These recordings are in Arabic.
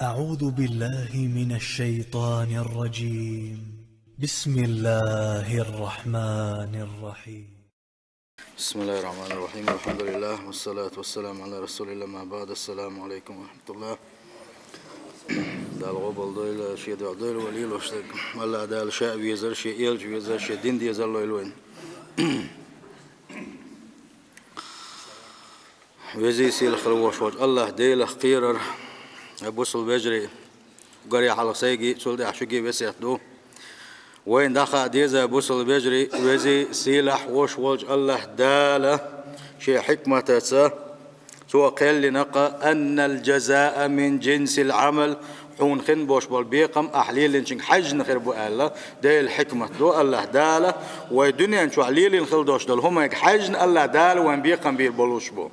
أعوذ بالله من الشيطان الرجيم. بسم الله الرحمن الرحيم. بسم الله الرحمن الرحيم. الحمد لله والصلاة والسلام على رسول الله. ما بعد. السلام عليكم ورحمة الله. دال غبل دويل شيء دويل وليل وشتك ولا دال شاء بيزر شيء يلج بيزر شيء دين ديزر لو يلوين وزي سيل خلوش وج الله ديل خيرر بوصل بجري قري على سيجي سولد عشقي بس يخدو وين دخل ديزا بوصل بجري وزي سيلح وش وج الله داله شيء حكمة تسا سوى قال لنقى أن الجزاء من جنس العمل حون خن بوش بالبيقم أحليل لنشين حج نخير بو الله ده الحكمة دو الله داله والدنيا نشو أحليل نخل دوش دول هما حج الله داله وين بيقم بيربلوش بو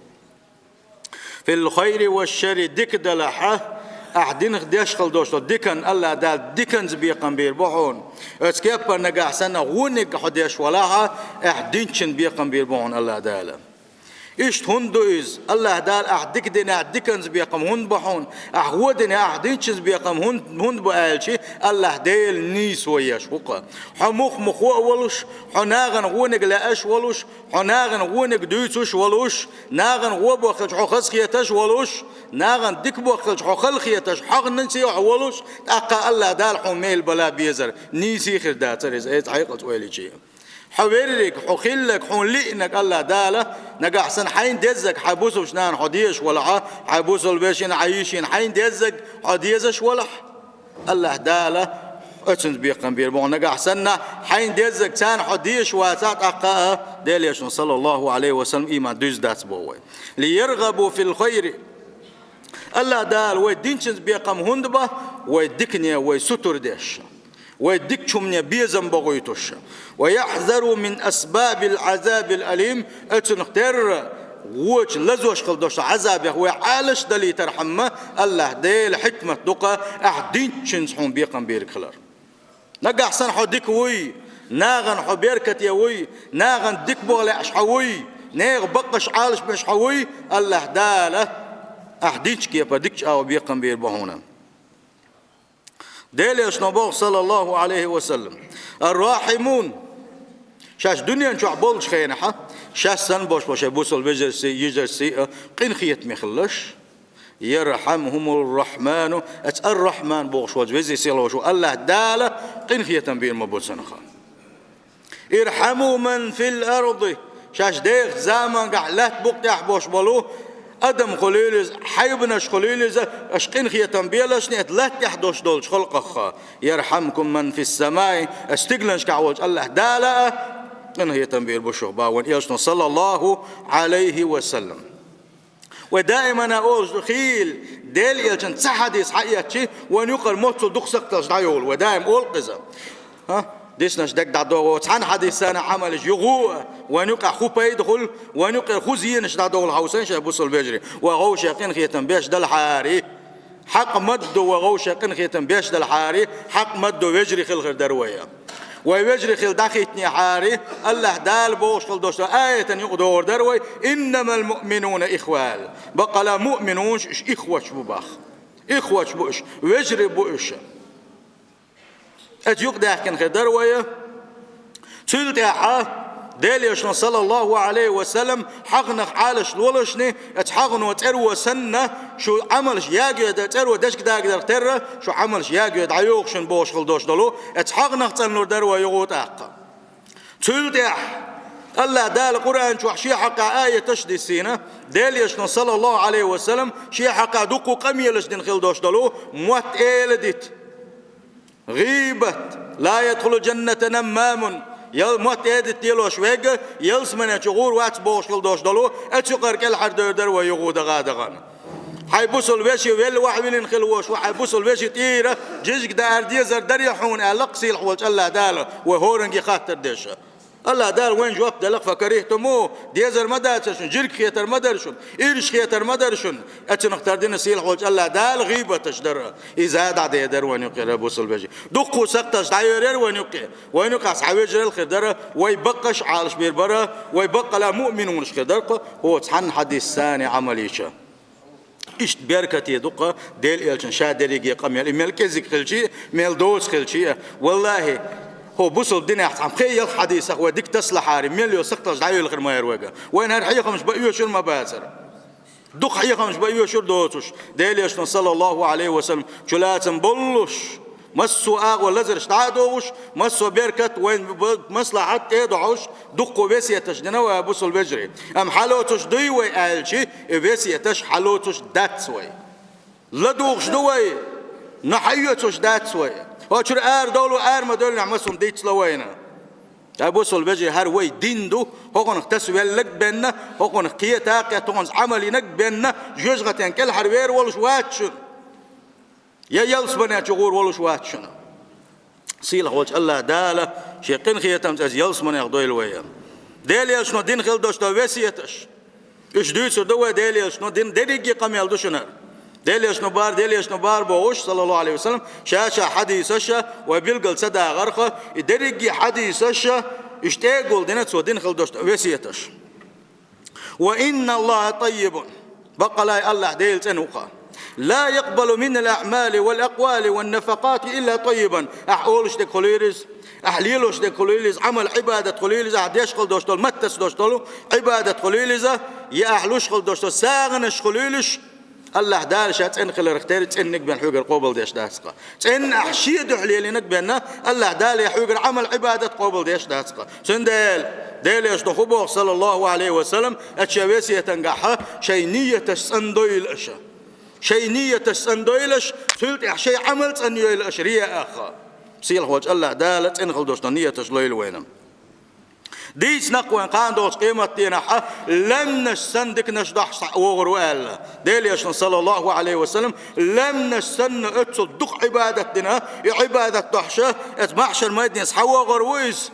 في الخير والشر ديك دلحه أحدين خديش خل دوش ديكن الله دال ديكنز بيقم بيربحون اسكيبر نجح سنة غونك خديش ولاها أحدين شن بيقم بيربحون الله داله إيش هندو إز الله دال أحدك دنا أحدكنز بيقم هند بحون أحودنا أحدينشز بيقم هند بقالشي الله دال نيس وياش وقا حمخ مخوا ولش حناغن غونك لاش ولش حناغن غونك دوتش ولش ناغن غوب خلج حخس خيتش ولش ناغن ديك بوخلج حخل خيتش حق ننسي ولش أقا الله دال حميل بلا بيزر نيسي خرداتر إز إيه حقيقة ويلي شيء حويرك حخلك حولئنك الله داله نجا حسن حين دزك حبوسه شنان حديش ولا حبوسه الباشين عايشين حين دزك حديزش ولا الله داله اتشن بيقم بيربو نجا حسنا حين دزك تان حديش واتات اقا دليش صلى الله عليه وسلم ايمان دوز دات بوي ليرغبوا في الخير الله دال ويدينشن بيقم هندبه ويدكني ويستر ديش ويدك شمني بيزم بغيتوش ويحذروا من أسباب العذاب الأليم اتنختر ووش لزوش خلدوش عذابه وعالش دلي ترحمه الله ديل حكمة دقة أحدين تشنسحون بيقم بيرك خلار نقع حسن حديك وي ناغن حبيركت يوي ناغن ديك بغلي أشحوي ناغ بقش عالش بشحوي الله داله أحدين كيف ديكش أو بيقم بيربهونه ديليش نبوغ صلى الله عليه وسلم الراحمون شاش دنيا نشوع بولش خينحة شاش سنبوش باش يبوصل بجرسي يجرسي قين خيت مخلش يرحمهم الرحمن الرحمن بوغش وجوزي سيلو شو الله داله قين خيت بين مبوسنخا ارحموا من في الأرض شاش ديخ زامن قحلات بوقت بوش بلو أدم خليلز حيبنش خليلز أشقين خيتم بيلش نيت لا تحدوش دولش خلقخا يرحمكم من في السماء استقلنش كعوج الله دالا إن هي تنبيل بشوبا وإيشنا صلى الله عليه وسلم ودائما أقول خيل ديل يلشن تحديث حقيقتي ونقل موت دخسق تجدعيول ودائم أقول قزا ها ديسناش دك دعوة عن حديثنا عمل يغوى ونقع خوبا يدخل ونقع خوزينش دعوة الحوسين شابوس البجري وغوش يقين خيتم بيش دل حاري حق مدو وغوش يقين خيتم بيش دل حاري حق مدو يجري خل دروية ويجري خل دخيتني حاري الله دال بوش خل دوش آية يقدور دروي إنما المؤمنون إخوال بقى لا مؤمنون إخوة بباخ إخوة بوش ويجري بوش أتيوك داخل خدر ويا تلتاحة دليشنا صلى الله عليه وسلم حقنا حالش لولشني اتحقنا تروا سنة شو عملش ياجد تروا دشك داقدر ترى شو عملش ياجد عيوق شن بوش خلدوش دلو اتحقنا تنور دروا يغوت أقا تلتاح الله دال القرآن شو شيء حق آية تشدي السينة دليشنا صلى الله عليه وسلم شيء حق دقو قميلش دين خلدوش دلو موت إيلدت غيبة لا يدخل جنة نمام موت إيدت يلوش ويجا يلسمن شغور وات بوش خلدوش دلو اتشقر كل حد در ويغود غادغان حيبوس الوشي ويل وحويلين خلوش وحيبوس الوشي تيرة جيجك دار ديزر دريحون ألقسي الحوالش الله داله وهورنجي خاطر ديشة الله دار وين جواب دلق فكرهتموه ديزر مدارشون جرك خيتر مدارشون إيرش خيتر مدارشون أتنختار دين سيل حوالش الله دال غيبة تشدر إذا دع ديدر وين يقي بوس الوشي دقوا سقطش دايرير وين يقي أصحابيجر الخدر ويبقش عالش بيربرة ويبقى لا مؤمنون خدرق هو تحن حديث ثاني عمليشه إشت بركتي دقة ديل إلشن شادريجي قميل إمل كزك خلشي ميل دوس خلشي والله هو بوصل الدنيا عم خيل حديث أخوة ديك تصلح عاري مليون سقطش دعيو الخير ما يروجا وين هالحقيقة مش بقيو شو المبازر دق حقيقة مش بقيو شو دوتش ديليش صلى الله عليه وسلم شلاتن بلش مسوا ولا زرش تعادوش مسوا بركت وين مصلحة تدعوش دقوا بسيتش دنوا بوصل بجري أم حلوتش ضيوي قالشي بسيتش حلوتش داتسوي لا دوغش دوي نحيتش داتسوي وشر دولو ما دول نعمسهم ديت لوينا بوصل بجري هر وي دين دو هو نختسوا لك بيننا هو نقيتا كتونز عملي نك بيننا جوزغتين كل حروير ولا شواتشن يا يلس بنا تغور ولا شواتشن سيله وجه الله داله شيقين خيتم از يلس من يغدو الويا ديل شنو دين خل دوش وسيتش ايش دويس دو ديل شنو دين دريجي قميل دوشنر ديل شنو بار بوش صلى الله عليه وسلم شاشا حديثش وبيلقل سدا غرخه دريجي حديثش اشتاقول دين خل دوش وسيتش وان الله طيب بقى لا الله ديل تنوقا لا يقبل من الأعمال والأقوال والنفقات إلا طيبا أحولش دكوليرز أحليلوش دكوليرز عمل عبادة كوليرز عديش خل دوشتول متس دوشتولو عبادة كوليرز يا أحلوش خل دوشتول ساغنش كوليرش الله دار شات إن خل رختار إنك بين حجر قبل ديش داسقة إن أحشيد حليلينك بيننا الله دار يحجر عمل عبادة قبل ديش داسقة سندال ديل يشتخبه صلى الله عليه وسلم أتشويسية تنجحها شيء نية تسندويل أشا شيء نية تسندويلش سلت شيء عمل تسندويلش ريا أخا سيل وجه الله دالت إن خلدوش نية تسلويل وينم ديس نقوى قان دوش قيمة تينحة لم نشسندك نشدح وغرو ألا ديل يشن صلى الله عليه وسلم لم نشسن اتسل دق عبادتنا عبادة دحشة اتمحشر ميدني سحوى غرويز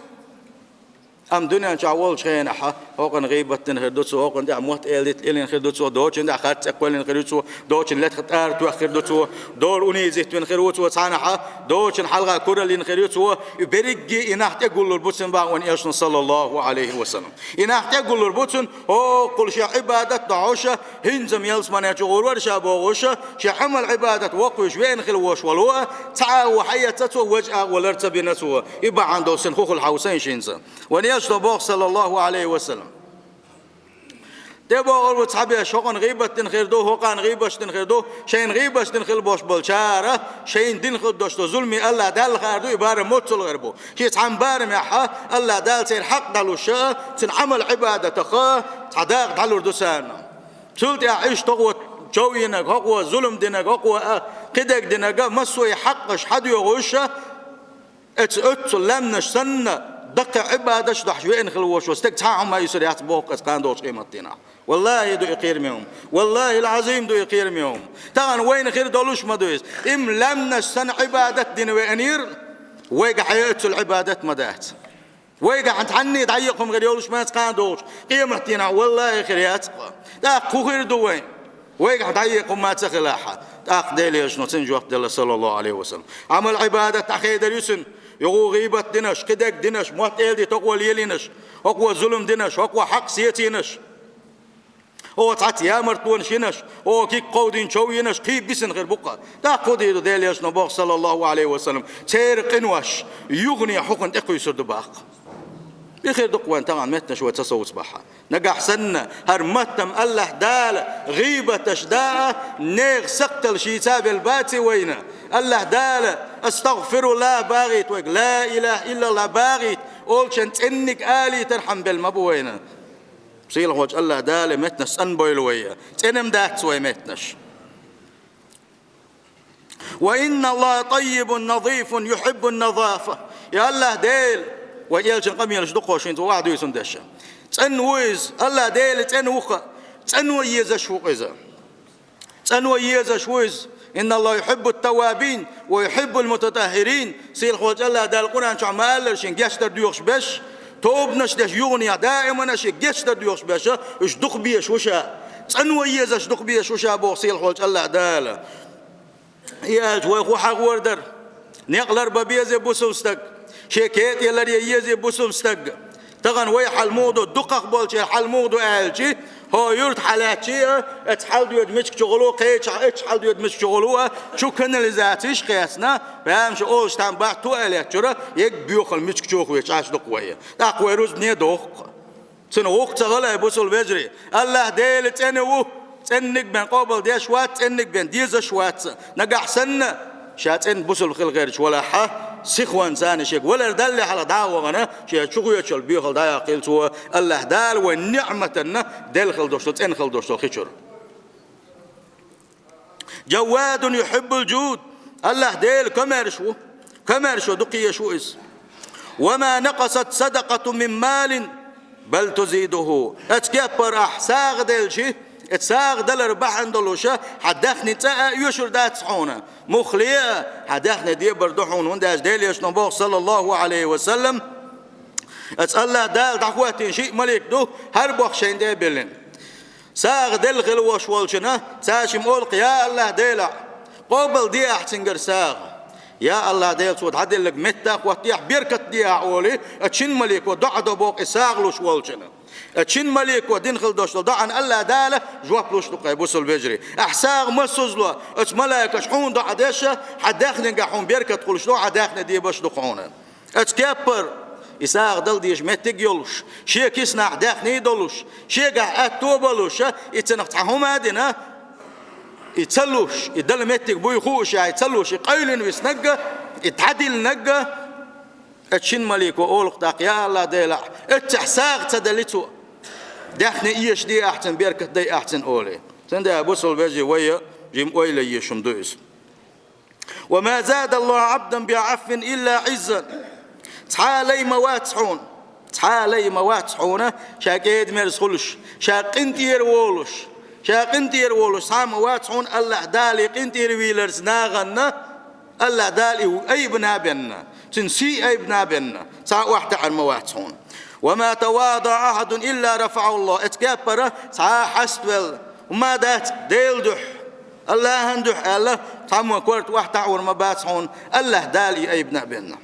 أم دنيا نشعول شينحة هوكن غيبة تنخدوتسو هوكن دع موت إلت إلين خدوتسو دوتشن دع خدت أقوالين خدوتسو دوتشن لت خطار توخدوتسو دور أنيزت من خدوتسو صانحة دوتشن حلقة كورلين خدوتسو بريجي إنحت يقول البوتسن باعون يشن صلى الله عليه وسلم إنحت يقول البوتسن هو كل شيء عبادة دعوشة هنزم يلسمان يجور ورشة بوشة شيء عمل عبادة وقوش وين خلوش ولوه تعاو حياتته وجأ ولرتب نسوه يبقى عنده سنخوخ الحوسين شينزا يشتبوخ صلى الله عليه وسلم تبغى وتصحبي شوقن غيبة تنخردو هوقان غيبة تنخردو شين غيبة تنخل بوش بالشارة شين دين خدوش ظلمي الله دال خاردو يبار موت الغربو شيء عم بارم يا حا الله دال سير حق دالو شا تنعمل عبادة خا تعداق دالو دوسانا سلت يعيش تقوى جوينك هقوى ظلم دينك هقوى قدك دينك مسوي حقش حد يغوشه لم نشسن دق عبادة شدح شوي إن خلوش واستقطعهم ما يصير يعتبوك كان دوش قيمتنا والله يدو يقير ميهم والله العظيم دو يقير ميهم تغن وين خير دولوش ما دويس إم لم نشسن عبادة دين وأنير ويقع حياة العبادة مدات ويقع عند عني ضيقهم غير يولوش ما كان دوش قيمتنا والله خير يعتبوك داق خير دوين ويقع ضيقهم ما تخلاحها داق ديليش نوتين جو عبد الله صلى الله عليه وسلم عمل عبادة تخيدر يسن يغو غيبة دينش كدك دينش موت إلدي تقوى ليلينش أقوى ظلم دينش أقوى حق سيتينش هو تعت يا مرتون شينش هو كي قودين شوينش كي بيسن غير بقى دا قودي دو ديليش نبوغ صلى الله عليه وسلم تير قنوش يغني حقن تقوي سرد باق بخير دقوان طبعا متنا شوية تصوت بحا نقح سنة هرمتم الله دال غيبة تشداء نيغ سقتل شيتاب الباتي وينا الله دال استغفر الله باغيت ويق لا إله إلا الله باغيت قولشنت إنك آلي ترحم بالمبوينا بسيله وجه الله دال متنا سنبويلوية تنم دات سوي متنش وإن الله طيب نظيف يحب النظافة يا الله ديل ويلشن قمي يلشدقوا شين توعدوا يسندش تنويز الله ديل تنوخ تنويز شوقزا تنويز شويز إن الله يحب التوابين ويحب المتطهرين سيل خوج الله دال القرآن شو عمال شين جشتر ديوخش بش توب نشدش يغني دائما نش جشتر ديوخش بش إيش دق بيش وشا تنويز إيش دق بيش وشا بو سيل خوج الله دال يا جوا خو حق وردر نقلر ببيز بوسوستك شيكيت يلري يزي بوسوستك تغن وي حلمودو دقق بولشي حلمودو آلشي هو يرد حالاتي اتحل ديود مش شغلو قيش اتحل ديود مش شغلو شو كناليزاتيش قياسنا بامش اولش تام باك تواليت جرا يك بيوخل مش شوخويش عاش دقويه دا قويروز ني دوخ سنه وقت غلا بوصل بجري الله ديل تنو تنك بين قبل دي شوات تنك بين ديز شوات نقع سنه شاتن بوصل خل غيرش ولا ح سخوان ثاني شيك ولا دل على دعوه غنا شي شغو يشل بيخل دا يقيل تو الله دال ونعمتنا دل خل دوشل تن خل دوشل خيشر جواد يحب الجود الله ديل كمرشو دقي شو اس وما نقصت صدقه من مال بل تزيده اتكبر احساغ دل شي اتساغ دل ربحن دلوشة حدخني تا يشر دات صحونا مخلية حدخني دي بردحون ونداش ديل يشنبوغ صلى الله عليه وسلم اتسأل دال دعواتين شيء مليك دو هربوخ شين دي بلن ساغ دل غلوش والشنا تاشم أولق يا الله ديلا قبل دي احسن ساغ يا الله ديل سود عدل لك متاق واتيح بيركت دي اعولي اتشن مليك ودع دبوق اساغلوش والشنا اتشن مليك ودين خل دوش ضعن الله داله جواب لوش دقي بوصل بيجري احساغ مسوزلو ات ملاك شحون دع دشه حداخن نقحون بيركت قول شلو حداخن دي باش دقونه ات كبر اساغ دل ديش متك يولش شي كيسنا داخني دولش شي قا اتوبلوش اتنقطعهم ادنا يتسلوش يدل متك بو يخوش يتسلوش قيلن ويسنقه يتعدل نقه اتشن مليك واولق داق يا الله ديلا اتحساغ تدلتو داخني ايش دي احسن بيركت دي احسن اولي سنده بوصل بيجي ويا جيم ويلي يشم دويس وما زاد الله عبدا بعف الا عزا تعالي مواتحون تعالي مواتحون شاكيد مرسخلش شاقنتير وولش شاقنتير وولش تعالي مواتحون الله دالي قنتير ويلرز ناغنا الله دالي اي بنابنا تنسي اي بنابنا تعالي واحدة عن مواتحون وما تواضع أحد إلا رفعه الله اتكبر تعالى حسب وما دات ديل دح الله هندح الله تعمو كورت واحد ور ما باتحون الله دالي أي بنا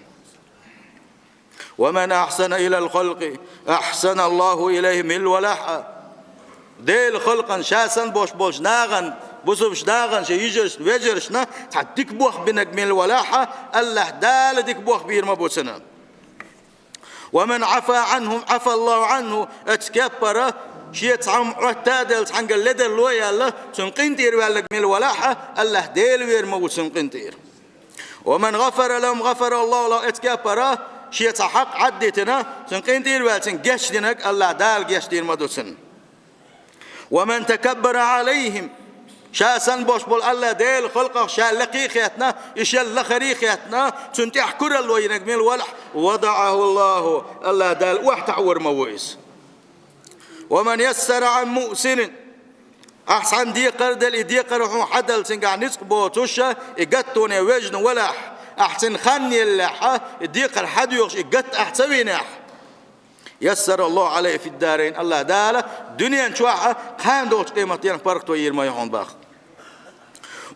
ومن أحسن إلى الخلق أحسن الله إليه من الولاحة ديل خلقا شاسن بوش ناغن بوش ناغن شي يجرش ويجرشنا تعديك بوخ بينك من الولاحة الله دال ديك بوخ بير ما بوسنا ومن عفا عنهم عفى الله عنه اتكبر شيء تعم عتادل تحنق لدر لويا الله سنقنتير بالك من الولاحة الله ديل وير مو سنقنتير ومن غفر لهم غفر الله له اتكبر شيء تحق عدتنا سنقنتير بالسن قشدنك الله دال قشدير مدوسن ومن تكبر عليهم شاسن بوش بول الله ديل خلقه شال لقيخيتنا يشال لخريخيتنا تنتح كر الوينك من الولح وضعه الله دال وحتعور مويس ومن يسر عن مؤسن احسن ديقر دل ديقر حدل سنقع نسق بوتوشا يقتوني وجن ولح احسن خني اللحة ديقر حد يغش يقت احسوينح يسر الله عليه في الدارين الله داله دنيا نشوحها قام دوش قيمتين فرق توير ما يهون باخ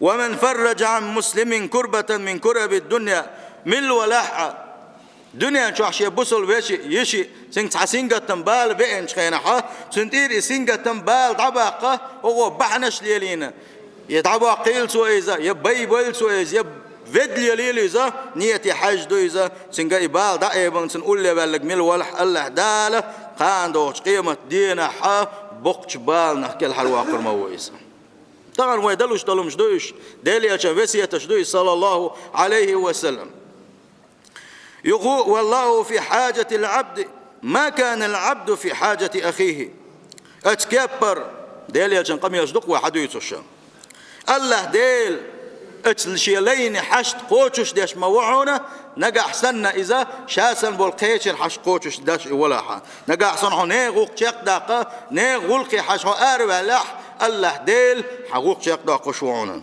ومن فرج عن مسلم كربة من كرب الدنيا من ولاحة دنيا نشوح شيء بوصل ويشي يشي سنت حسينجة تنبال بين شخينها سنتير سنجة تنبال طبقة هو بحنش ليلينا يتعبوا قيل سويزا يبي بيل سويز فدل يليزا نيتي حج دويزا سنجا إبال دائما سنقول لي بالك من الولح الله داله قان دوش قيمة دينا حا بقش بالنا كل حلواقر مويزا طبعا ما يدلوش دلومش دوش دالي عشان وسيتش دوش صلى الله عليه وسلم يقول والله في حاجة العبد ما كان العبد في حاجة أخيه اتكبر دالي عشان قم يصدق واحد يتوشا الله ديل اتلشيلين حشت قوتش داش موعونا نقع حسنا إذا شاسن بالقيتر حش قوتش داش ولاحا نقع حسن نيغوق تشق داقة نيغولقي حش أروى لح الله ديل حقوق تشق داقة شوعونا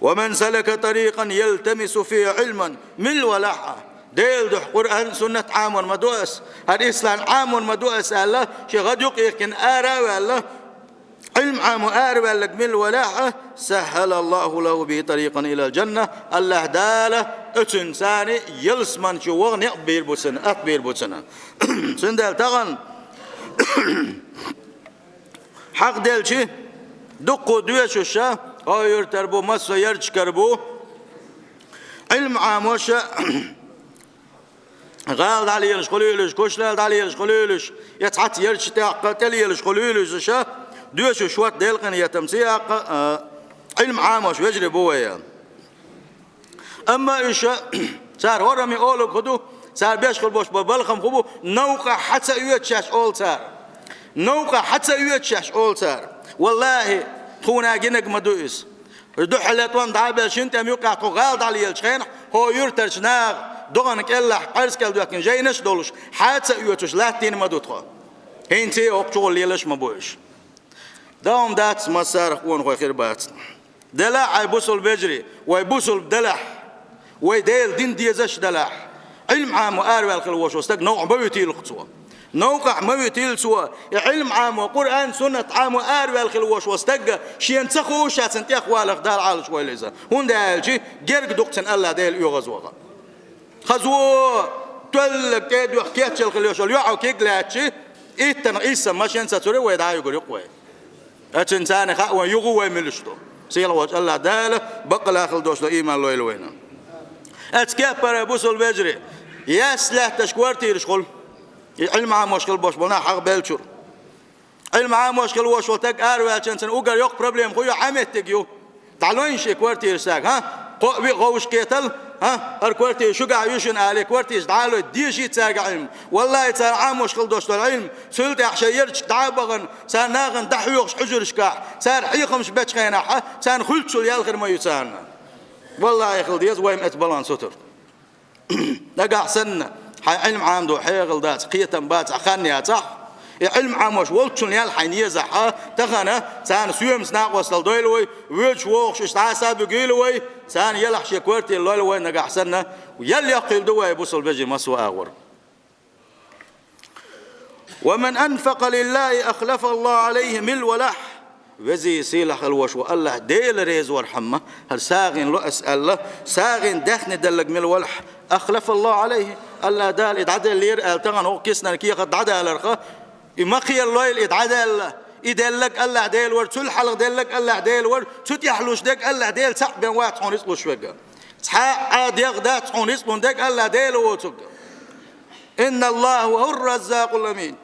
ومن سلك طريقا يلتمس فيه علما من ولاحا ديل دح قرآن سنة عام مدوس الإسلام عام مدوس الله شي غد يقيقن أروى الله علم عام أروى لك من الولاحة سهل الله له به طريقا إلى الجنة الله داله اتنساني يلسمن شوغ نقبير بسنة أقبير بسنة سندال تغن حق دلشي دقو دوشوشا أو يرتربو مسا يرشكربو علم عاموشا غال علي الشقليلش كوشلال علي الشقليلش يتحت يرش تاقتلي الشقليلش شا دوشو شوات دلقن يتمسيق علم عاموش يجري بويا أما إيش صار ورمي أولو خدو صار بيشخل بوش ببلخم خبو نوقع حتى يتشاش أول صار نوقع حتى يتشاش أول صار والله خونا جنك مدوئس ردو حلاتوان دعابل شنت أم يوقع تغالد علي الشخين هو يرترش ناغ دوغانك إلا قرس كالدو لكن جاي نش دولش حتى يتش لا تين مدوتخا هينتي أقشغل ليلش مبوش داوم دات مسار خوان خوي خير بات دلع يبوسل بجري ويبوسل دلع ويديل دين ديزش دلع علم عام وآروي الخلوش وستق نوع بيوتي الخطوة نوقع مويتي السوا علم عام وقرآن سنة عام وآروي الخلوش وستق شين تخو شاتن تخوالك دار عال شوي ليزا هون دالجي جرق دقتن الله ديل يغزوغا خزو تلك تيد وحكيتش الخلوش اليوعو كيك لاتشي إيتن إيسا ماشين ساتوري ويدعا يقول يقوي أتنساني خاوة يغوي ملشتو سيلا وجه الله داله بقى لاخل دوش إيمان لو يلوينا أتكبر بوسل بجري يسلح تشكورتي رشخل علم عام مشكل باش بنا حق بلشور علم عام مشكل واش وتك أروي عشان أوجر يق بروبلم خويا حمد تجيو تعالوين شيء كورتي رساق ها قوش كيتل ها الكورتي شو قاعد يشون عليه كورتي تعالوا ديشي تساق علم والله ترى عام مشكل دوش العلم سلت أحشيرش تعبغن سان ناغن دحيوش حجر شكاح سان حيخمش بتش خينا سان خلت شو يالخير ما يسان والله يا خل ديز وين أتبلان ستر لقى سنة علم عام دو حيغل دات قيتم بات أخاني صح علم عام وش ولتشون يال حينية زحا تخنا سان سويم سناق وصل دويلوي ويش ووخش اشتعاسا بقيلوي سان يلح شكورتي اللويلوي نقع حسنا ويل يقيل دوي بوصل بجي مسوى أغور ومن أنفق لله أخلف الله عليه مل ولح وزي سيلح الوش والله ديل ريز ورحمة هل ساغن لؤس الله ساغن دخن دلق مل ولح أخلف الله عليه الله دال إدعدل لير ألتغن هو كيسنا كي قد عدل الرخا يمقي الليل إدعدل إدلك الله ديل ور تل حلق دلك الله ديل ور تت يحلوش دك الله ديل سق بين واحد حون يسلو شوجا سحاق عاد يغدات حون يسلو دك الله ديل وتق إن الله هو الرزاق الأمين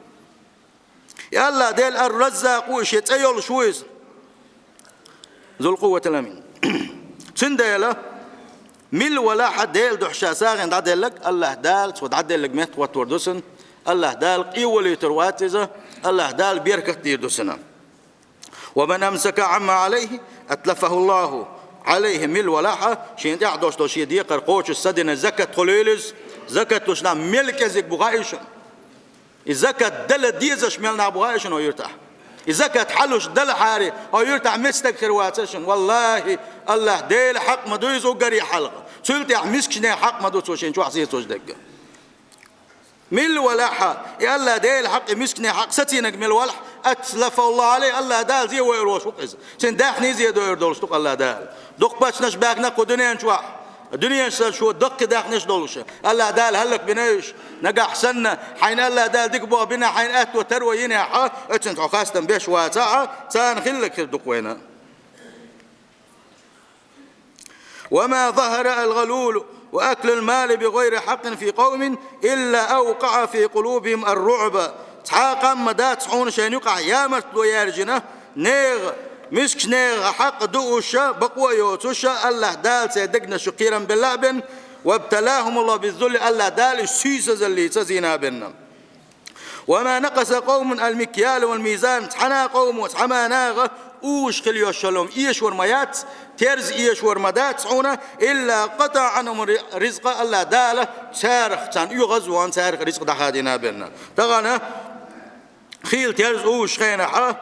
يا الله ديل الرزاق وش يتأيل شويس ذو القوة الأمين سنديله مل ولا حد ديل دحشا ساغن دعدل لك الله دال ودعدل لك مت وتوردسن الله دال قيولي ترواتزه الله دال بيركت يدسنا ومن أمسك عما عليه أتلفه الله عليه مل ولا شين تعدوش تو شي ديقر قوش السدن زكاة خليلز زكاة تشنا ملك زك بغايشن الزكاة دل ديزش ملنا بغايشن ويرتاح الزكاة حلوش دل حاري أو يرتاح مستكثر واتشن والله الله ديل حق مدويز وقري حلقة سلتي مسكني حق مدويز وشين شو عصير توجدك مل ولح يا الله ديل حق مسكني حق ستينك مل ولح أتلف الله عليه الله دال زي ويروش وقز سن داخني زي دور دولش تق الله دال دق باتناش باقنا قدنيا نشوا الدنيا شو دق داخنش دولش الله دال هلك بنيش نجا حسنا حين الله دال دق بو بنا حين أت وتروي هنا ح أنت خاصة بيش واتاع سان خلك دق وينا وما ظهر الغلول وأكل المال بغير حق في قوم إلا أوقع في قلوبهم الرعب تحاقا مدات صحون شان يقع يا مرتلو يارجنا نيغ مسك نيغ حق دوشا بقوة يوتوشا الله دال سيدقنا شقيرا باللعب وابتلاهم الله بالذل الله دال السيسز اللي تزينا بنا وما نقص قوم المكيال والميزان تحنا قوم وتحما ناغ اوش خليو الشلوم ايش ورميات ترز ايش ورمدات صحونا الا قطع عنهم رزق الله داله سارخ تان يغزوان سارخ رزق دحادنا بنا تغنى خيل ترز اوش خينا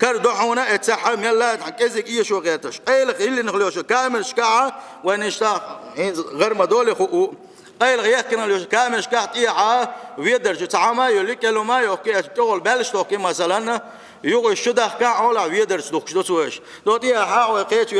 كردحونا اتسحم يلا حكيزك ايش وغيرتش قيل خيل نخليوش كامل شكاعه ونشتاق غير ما دول خو قيل غيات كنا ليش كامل شكاعه طيعه ويدرج تعما يقول لك لو ما يوكي تقول بالش توكي مثلا يوغ شدخ كا علا ويدرس دوك شدو سويش دوت يا حاول قيت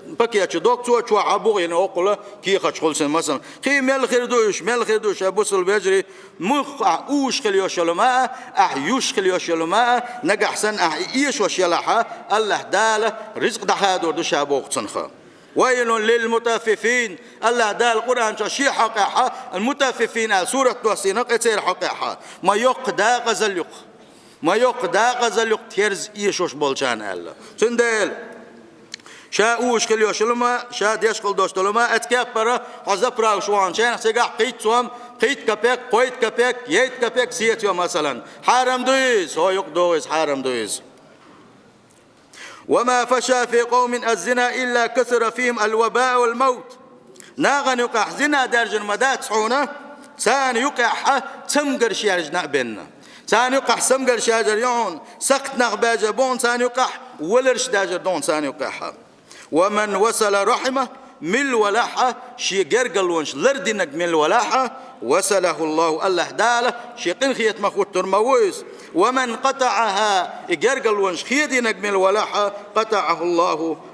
بكيت دوك تو شو عبوغ ين أقوله كي خش خلصن مثلا كي مل خيردوش أبوس البجري مخ أوش خليوش لما يوش خليوش لما نجح سن إيش وش يلاحه الله داله رزق دحادور دوش أبوق صنخه ويل للمطففين الله دال القرآن شي حقيقة المطففين سورة توسينة قتير حقيقة ما يقدا غزل يق تيرز إيشوش بولشان الله سندل شا اوش كليوش لما شا ديش قل دوش لما اتكاب برا عزب راو شوان شان سيقع قيت سوام قيت كبيك قويت كبيك ييت كبيك سيت يوم مثلا حرم دويز هو يقدويز حرم دويز وما فشى في قوم الزنا إلا كثر فيهم الوباء والموت ناغن يقع زنا درج المدات سعونة سان يقع تمقر شيارجنا بيننا سان يقع سمقر شاجر يعون سقط نغباجة بون سان يقع ولرش داجر دون سان يقع ومن وصل رحمه مل ولاحة شي قرقل ونش لردينك مل ولاحة وصله الله داله شي قنخية مخوت ترمويس ومن قطعها قرقل ونش خيدينك مل ولاحة قطعه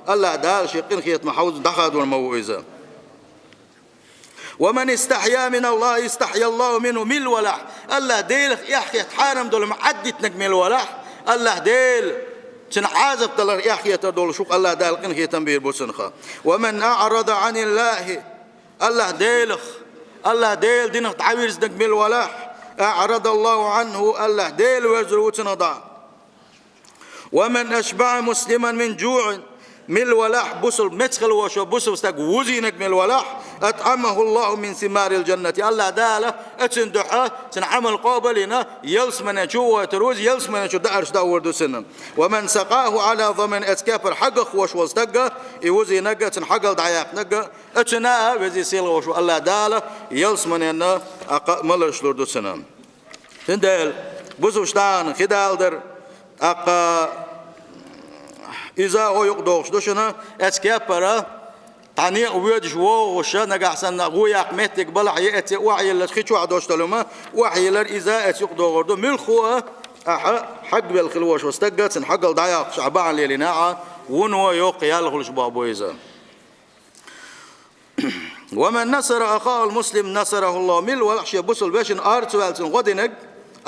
الله دال شي قنخية محوز دخاد والمويزة ومن استحيا من الله استحيا الله منه مل ولاح الله ديل يحكي حارم دول معدتنك مل ولاح الله ديل سنعازب تلر يحكي تدول شوق الله دال قنخية تنبير بوسنخا ومن أعرض عن الله الله ديل دينك تعويرز دك مل ولاح أعرض الله عنه الله ديل وزر وتنضع ومن أشبع مسلما من جوع مل ولاح بوسل متخل وشو بوسل استق وزينك مل ولاح أطعمه الله من ثمار الجنة الله داله أتندحه تنعمل قابلنا يلس من شو تروز يلس من شو دارش داور دوسنا ومن سقاه على ضمن أتكافر حق وش وستقه يوزي نجا تنحقل دعياق نجا أتناه بزي سيل وشو الله داله يلس من إنه ملش لور دوسنا تندل بوسوشتان خدال در إذا هو يقدوش دوشنا أتكبر تاني ويدش ووش نجح سنة غويا قمتك بلع يأتي وعي اللي خيشوا عدوش تلوما وعي اللي إذا أتيقدو غردو ملخوا حق بالخلوش واستقت حق الضياق شعبان ليلناعة ونو يوقي يالغلش بابو إذا ومن نصر أخاه المسلم نصره الله مل والحش يبصل باشن أرتوالتن غدنك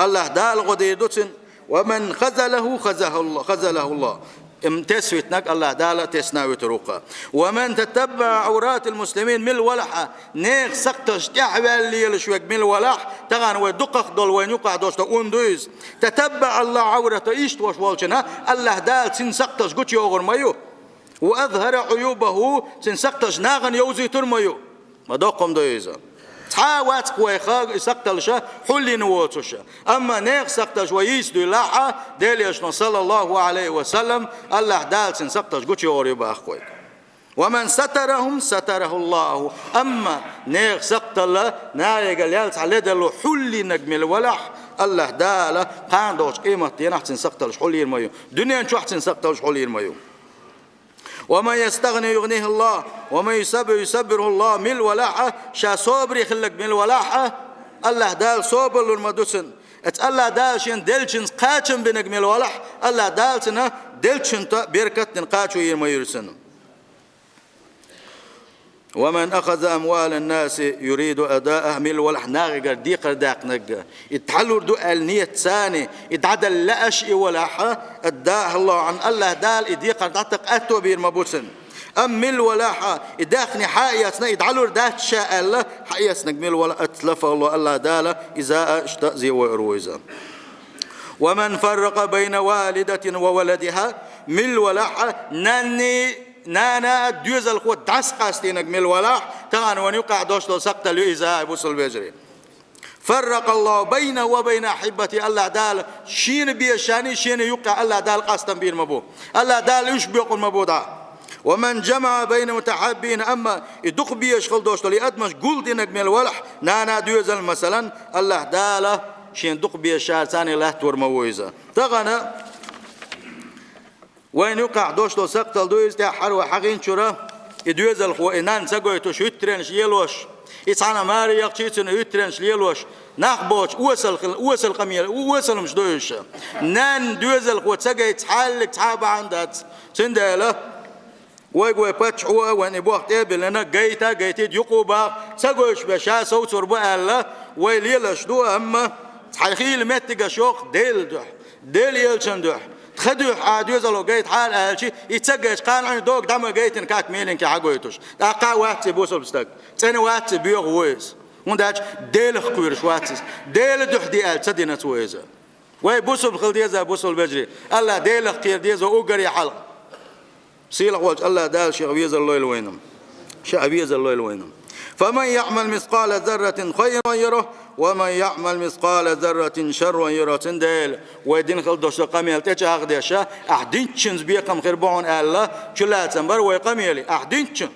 الله دال غديدوتن ومن خذله الله امتسويتنك الله دالة تسناوي تروقا ومن تتبع عورات المسلمين من الولحة نيخ سقطش تحوال اللي يلشوك من الولح تغان ويدقق دول وين يقع دوشتا اندويز تتبع الله عورته ايشت وش والشنا الله دال تنسقطش قوش يوغر مايو وأظهر عيوبه تنسقطش ناغن يوزي ترميو ما دوقم دويزا تحاوات كويخاق سقطلشا حلي نووتشا أما نيخ سقطش ويسدو لاحا ديليشنا صلى الله عليه وسلم الله دالسن سقطش قوش يوري باخويك ومن سترهم ستره الله أما نيخ سقطل نايق اليالت على دلو حلي نجمل ولح الله داله قاندوش قيمة ينحسن سقطلش حلي المايو دنيا نشو حسن سقطلش حلي المايو وما يستغني يغنيه الله وما يسبره الله من الولاحة شا صبري خلق من الولاحة الله دال صبر المدوسن الله دال شين دلشن قاتشن بنك من الولاح الله دال سنة دلشن بركة قاتشو يرمى يرسن ومن أخذ أموال الناس يريد أداءه من الولاح ناغي ديقر داق نقا يتحلور دو النية ثاني يتعدل لأش ولاحة أداه الله عن الله دال يديقر داق أتو بير مبوسن أم من الولاحة يداخني حاياتنا يدعلور دات شاء الله حاياتنا من الولاحة أتلفى الله دال إذا اشتأزي وإرويزا ومن فرق بين والدة وولدها من الولاحة نانا دوز الخوة داس قاستينك من الولاح تغان ونيقع دوشتو سقط لإذا بوصل بيجري فرق الله بينه وبين أحبتي الله دال شين بيشاني شين يقع الله دال قاستن بير مبو الله دال يشبق المبوضة ومن جمع بين متحابين أما يدق بيشغل دوشتو لأدمش قول دينك من الولاح نانا دوز مثلا الله دال شين دق بيشار ثاني لا تور مويزة تغان وين يقع دوشتو سقطل دويز تاع حرو حقين شورا يدوز الخو إنان سقوي تشوترين شيلوش إتعنا ماري يقشيتنا يترنش ليلوش نخبوش وصل قميل وصل مش دويش نان دوزل قوة سجى يتحلق تعب عندات سندالة ويقوي باتشوا واني بوقت لنا جيتي يقوبا سجوش بشا صوت ربع الله ويليلش دو أما تحيل متى شوق ديل يلشندوح تخدوح عادوزلو جيت حال أهلشي يتسجش قان عن دوق دم جيت نكاك ميلين كحاجويتوش دقا وقت بوصل بستك تاني وقت بيوغ ويز ونداش ديل خكويرش واتس ديل دوح دي أل تدينا تويزا وي بوصل بخل ديزا بوصل بجري الله ديل خير ديزا وقري حلق سيلق وجه الله دال شغبيز الله الوينم شغبيز الله الوينم فمن يعمل مثقال ذرة خيرا يره ومن يعمل مثقال ذرة شرا يره تندل ويدين خل دوش قميل تجاه غديشة أحدينشنز بيقم خير بعون الله كلا تنبر ويقميلي أحدينشن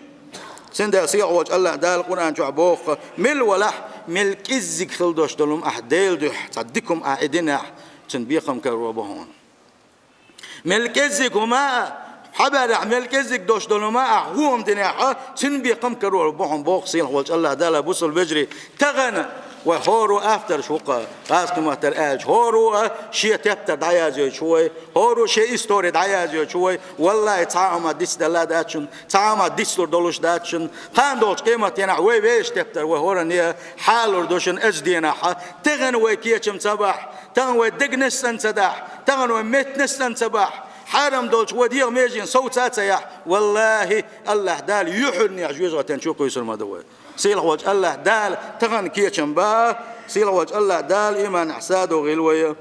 سندل سيلق وجه الله دال القرآن شعبوخ مل ولح مل كزك خل دوش دلهم أحديل دوح تصدقكم أعدنا تنبيقم كروبهون مل كزك وما حبر عمل كزك دوش دلما أحوهم دنيا تنبي قم كرو بوهم بوخسين والج الله دالا بوصل بجري تغنى وهورو أفتر شوقة قاسكم أفتر آج هورو شيء تبتر دعياجي شوي هورو شيء إستوري دعياجي شوي والله تعامل ديس دلا داتشن تعامل ديسلور دولش داتشن خان دولش قيمة ينا ويش تبتر وهورا نيا حالور دوشن أجدينا تغنى وكيتشم صباح تغنى ودقنسن صداح تغنى ومتنسن صباح حرم دولش وديغ ميجين صوتات سياح والله الله دال يحرني عجوز وتنشوكو يسر مدوي سيلح وجه الله دال تغن كيتشن با سيلح وجه الله دال إيمان أحساد وغلوية